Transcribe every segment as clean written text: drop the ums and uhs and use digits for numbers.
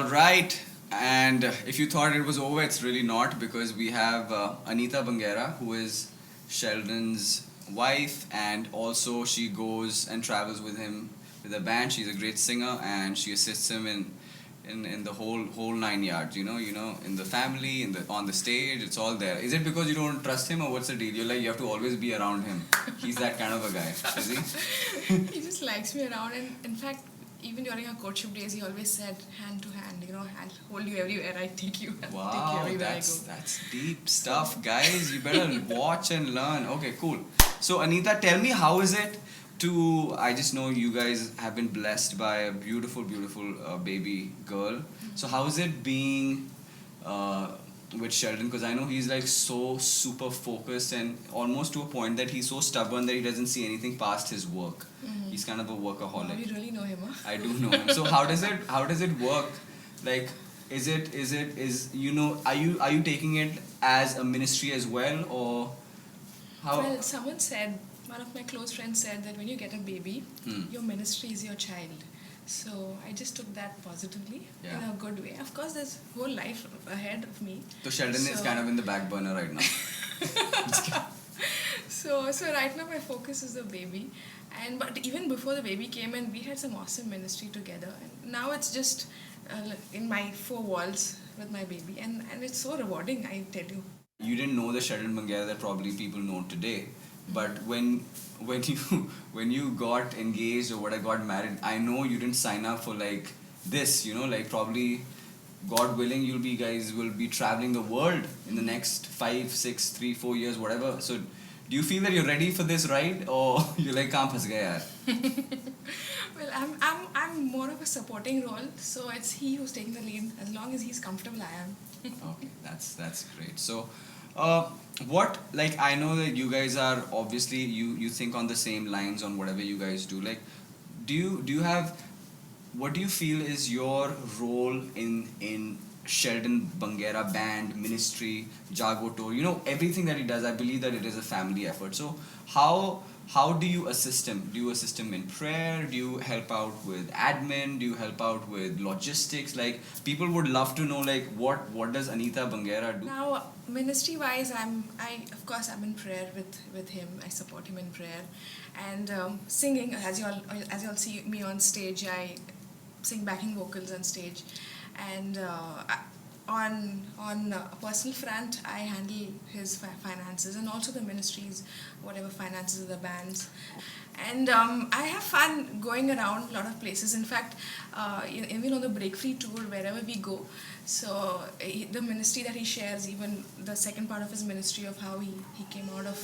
All right. And if you thought it was over, it's really not because we have Anita Bangera, who is Sheldon's wife, and also she goes and travels with him with a band. She's a great singer, and she assists him in the whole 9 yards. In the family, on the stage, it's all there. Is it because you don't trust him, or what's the deal? You're like you have to always be around him. He's that kind of a guy, is he? He just likes me around, and in fact, even during our courtship days, he always said, hand to hand, I'll hold you everywhere I take you. I'll take you Wow, everywhere I that's go. that's deep stuff, guys. You better watch and learn. Okay, cool. So Anita, tell me, how is it to? I just know you guys have been blessed by a beautiful, beautiful baby girl. So how is it being with Sheldon? Because I know he's like so super focused and almost to a point that he's so stubborn that he doesn't see anything past his work. He's kind of a workaholic. Oh, you really know him, huh? I do know him. So how does it work? Like, are you taking it as a ministry as well, or how? Well, one of my close friends said that when you get a baby, your ministry is your child. So I just took that positively, Yeah. in a good way. Of course, there's whole life ahead of me. So Sheldon is kind of in the back burner right now. So right now my focus is the baby, but even before the baby came in, we had some awesome ministry together, and now it's just in my four walls with my baby, and it's so rewarding, I tell you. You didn't know the Sheldon Bangera that probably people know today, but when you got engaged or got married, I know you didn't sign up for like this, like probably God willing, you guys will be traveling the world in the next 5, 6, 3, 4 years, whatever. So do you feel that you're ready for this ride, or you're like, "Kahan phas gaya yaar?" Well, I'm more of a supporting role, so it's he who's taking the lead. As long as he's comfortable, I am. Okay, that's great. So, I know that you guys are obviously you think on the same lines on whatever you guys do. Like, do you have, what do you feel is your role in Sheldon Bangera band ministry, Jago tour? Everything that he does. I believe that it is a family effort. So how do you assist him? Do you assist him in prayer? Do you help out with admin? Do you help out with logistics? Like, people would love to know, like, what does Anita Bangera do? Now, ministry wise, of course I'm in prayer with him. I support him in prayer, and singing. As you all see me on stage, I sing backing vocals on stage, and on a personal front, I handle his finances and also the ministries, whatever finances of the bands. And I have fun going around a lot of places. In fact, even on the Break Free tour, wherever we go, so the ministry that he shares, even the second part of his ministry of how he came out of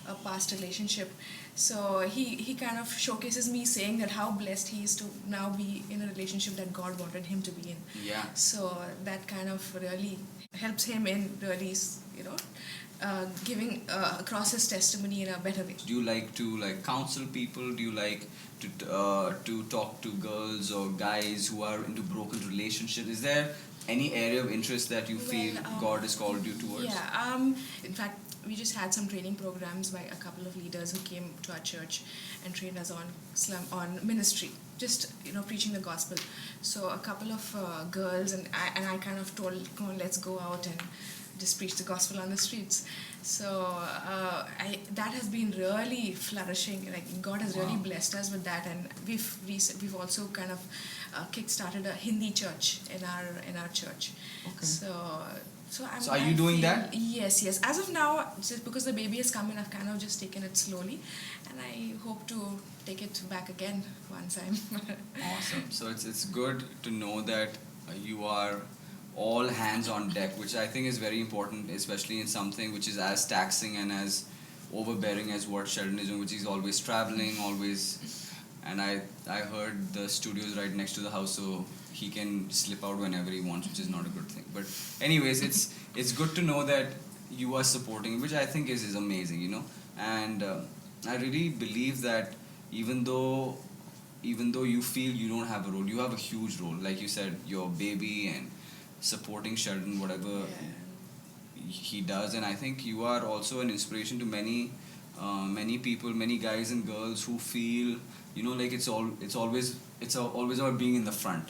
a past relationship. So he kind of showcases me, saying that how blessed he is to now be in a relationship that God wanted him to be in. Yeah. So that kind of really helps him in really, giving across his testimony in a better way. Do you like to counsel people? Do you like to talk to girls or guys who are into broken relationships? Is there any area of interest that you feel God has called you towards? Yeah. In fact, we just had some training programs by a couple of leaders who came to our church and trained us on ministry, just preaching the gospel. So a couple of girls and I kind of told, come on, let's go out and just preach the gospel on the streets. So that has been really flourishing. Like, God has really blessed us with that, and we've also kind of kick-started a Hindi church in our church. Okay. So are you doing that? Yes. As of now, just because the baby has come in, I've kind of just taken it slowly, and I hope to take it back again once I'm. Awesome. So it's good to know that you are all hands on deck, which I think is very important, especially in something which is as taxing and as overbearing as what Sheldon is doing, which is always traveling, always. And I heard the studio is right next to the house, so he can slip out whenever he wants, which is not a good thing. But anyways, it's good to know that you are supporting, which I think is amazing, And I really believe that even though you feel you don't have a role, you have a huge role. Like you said, your baby and supporting Sheldon, whatever he does. And I think you are also an inspiration to many people, many guys and girls who feel, like it's always about being in the front.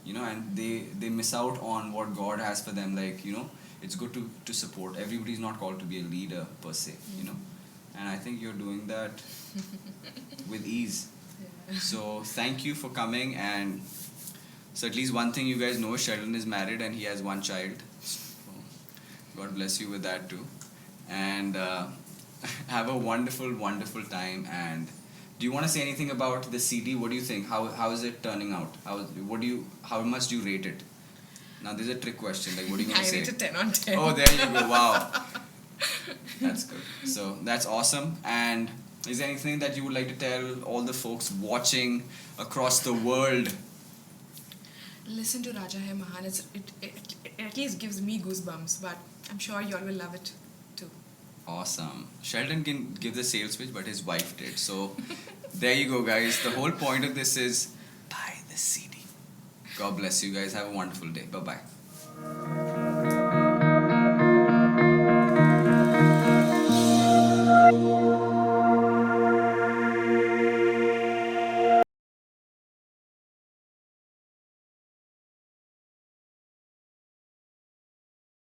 and they miss out on what God has for them. Like, it's good to support. Everybody's not called to be a leader per se, and I think you're doing that with ease. Yeah. So thank you for coming. And so at least one thing you guys know, Sheldon is married and he has one child. So God bless you with that too. And have a wonderful, wonderful time. And do you want to say anything about the CD? What do you think? How is it turning out? How much do you rate it? Now there's a trick question. Like, what do you want to say? I rate it 10 on 10. Oh, there you go. Wow. That's good. So that's awesome. And is there anything that you would like to tell all the folks watching across the world? Listen to Raaja Hai Mahaan. It at least gives me goosebumps, but I'm sure you all will love it too. Awesome. Sheldon can give the sales pitch, but his wife did. So there you go, guys. The whole point of this is buy the CD. God bless you guys. Have a wonderful day. Bye-bye.